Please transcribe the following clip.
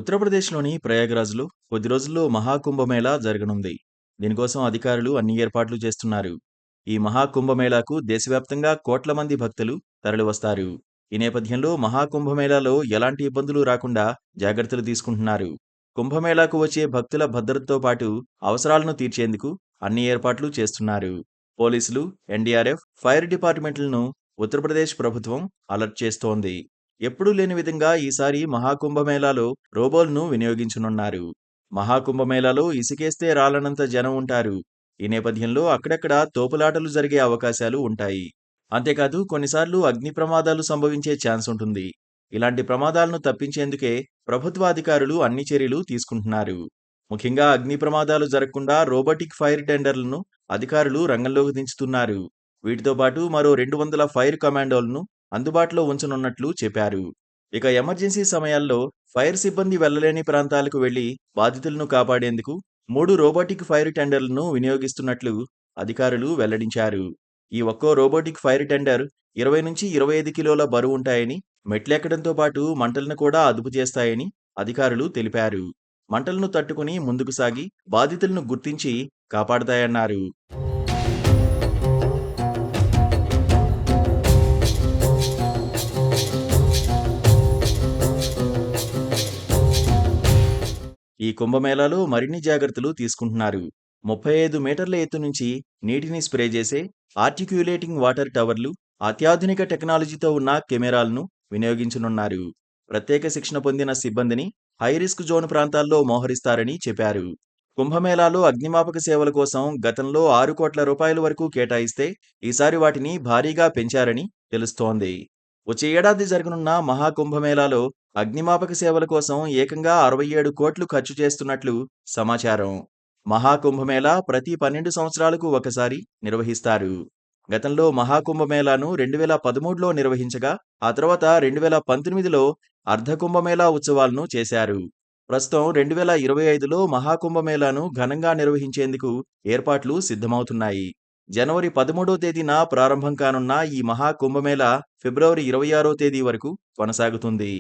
ఉత్తరప్రదేశ్‌లోని ప్రయాగ్‌రాజ్‌లో కొద్ది రోజుల్లో మహాకుంభమేళా జరగనుంది. దీనికోసం అధికారులు అన్ని ఏర్పాట్లు చేస్తున్నారు. ఈ మహాకుంభమేళాకు దేశవ్యాప్తంగా కోట్ల మంది భక్తులు తరలివస్తారు. ఈ నేపథ్యంలో మహాకుంభమేళాలో ఎలాంటి ఇబ్బందులు రాకుండా జాగ్రత్తలు తీసుకుంటున్నారు. కుంభమేళాకు వచ్చే భక్తుల భద్రతతో పాటు అవసరాలను తీర్చేందుకు అన్ని ఏర్పాట్లు చేస్తున్నారు. పోలీసులు, ఎన్డీఆర్ఎఫ్, ఫైర్ డిపార్ట్మెంట్లను ఉత్తరప్రదేశ్ ప్రభుత్వం అలర్ట్ చేస్తోంది. ఎప్పుడూ లేని విధంగా ఈసారి మహాకుంభమేళాలో రోబోలను వినియోగించనున్నారు. మహాకుంభమేళాలో ఇసుకేస్తే రాలనంత జనం ఉంటారు. ఈ నేపథ్యంలో అక్కడక్కడ తోపులాటలు జరిగే అవకాశాలు ఉంటాయి. అంతేకాదు కొన్నిసార్లు అగ్ని ప్రమాదాలు సంభవించే ఛాన్స్ ఉంటుంది. ఇలాంటి ప్రమాదాలను తప్పించేందుకే ప్రభుత్వ అధికారులు అన్ని చర్యలు తీసుకుంటున్నారు. ముఖ్యంగా అగ్ని ప్రమాదాలు జరగకుండా రోబోటిక్ ఫైర్ టెండర్లను అధికారులు రంగంలోకి దించుతున్నారు. వీటితో పాటు మరో 200 ఫైర్ కమాండోలను అందుబాటులో ఉంచనున్నట్లు చెప్పారు. ఇక ఎమర్జెన్సీ సమయాల్లో ఫైర్ సిబ్బంది వెళ్లలేని ప్రాంతాలకు వెళ్లి బాధితులను కాపాడేందుకు 3 రోబోటిక్ ఫైర్ టెండర్లను వినియోగిస్తున్నట్లు అధికారులు వెల్లడించారు. ఈ ఒక్కో రోబోటిక్ ఫైర్ టెండర్ 20-25 కిలోల బరువుంటాయని, మెట్లెక్కడంతో పాటు మంటలను కూడా అదుపు చేస్తాయని అధికారులు తెలిపారు. మంటలను తట్టుకుని ముందుకు సాగి బాధితులను గుర్తించి కాపాడతాయన్నారు. ఈ కుంభమేళాలో మరిన్ని జాగ్రత్తలు తీసుకుంటున్నారు. 35 మీటర్ల ఎత్తు నుంచి నీటిని స్ప్రే చేసే ఆర్టిక్యులేటింగ్ వాటర్ టవర్లు, అత్యాధునిక టెక్నాలజీతో ఉన్న కెమెరాలను వినియోగించనున్నారు. ప్రత్యేక శిక్షణ పొందిన సిబ్బందిని హై రిస్క్ జోన్ ప్రాంతాల్లో మోహరిస్తారని చెప్పారు. కుంభమేళాలో అగ్నిమాపక సేవల కోసం గతంలో 6 కోట్ల రూపాయల వరకు కేటాయిస్తే ఈసారి వాటిని భారీగా పెంచారని తెలుస్తోంది. వచ్చే ఏడాది జరగనున్న మహాకుంభమేళాలో అగ్నిమాపక సేవల కోసం ఏకంగా 67 కోట్లు ఖర్చు చేస్తున్నట్లు సమాచారం. మహాకుంభమేళా ప్రతి 12 సంవత్సరాలకు ఒకసారి నిర్వహిస్తారు. గతంలో మహాకుంభమేళాను 2013లో నిర్వహించగా, ఆ తర్వాత 2019లో అర్ధకుంభమేళా ఉత్సవాలను చేశారు. ప్రస్తుతం 2025లో మహాకుంభమేళాను ఘనంగా నిర్వహించేందుకు ఏర్పాట్లు సిద్ధమవుతున్నాయి. జనవరి 13వ తేదీన ప్రారంభం కానున్న ఈ మహాకుంభమేళా ఫిబ్రవరి 26వ తేదీ వరకు కొనసాగుతుంది.